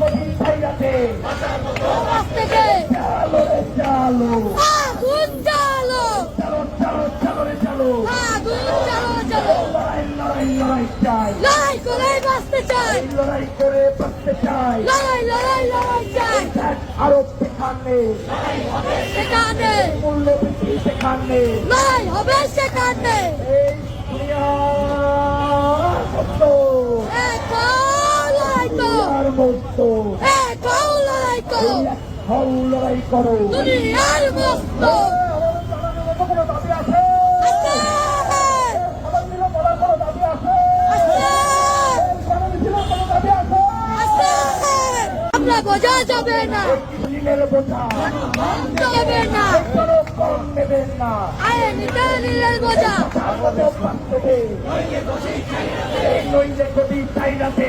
কঠিন চাইরাতে বাঁচতে দে। চালো রে চালো আগুন জ্বালো, চালো চালো চালো রে চালো আগুন জ্বালো জ্বালো। লড়াই লড়াই লড়াই চাই লড়াই করে বাঁচতে চাই, এই লড়াই করে বাঁচতে চাই লড়াই লড়াই লড়াই চাই। আরো সেখানে সেখানে মূল্য বৃদ্ধি সেখানে লড়াই হবে, সেখানে এই দুনিয়া সত্য লড়াই করো, দুনিয়ার মুক্ত লড়াই করো। হল লড়াই করো দুনিয়ার মুক্ত কোনো দাবি আছে আছে, আমার দিল বলার কোনো দাবি আছে আছে, গণমিছিলের কোনো দাবি আছে আছে। আমরা বোঝা যাবে না, দিনের বোঝা যাবে না। কোনো কম নেবেন না আয়ে নিতে নিলে বোঝা, নইলে গতি চাইরাতে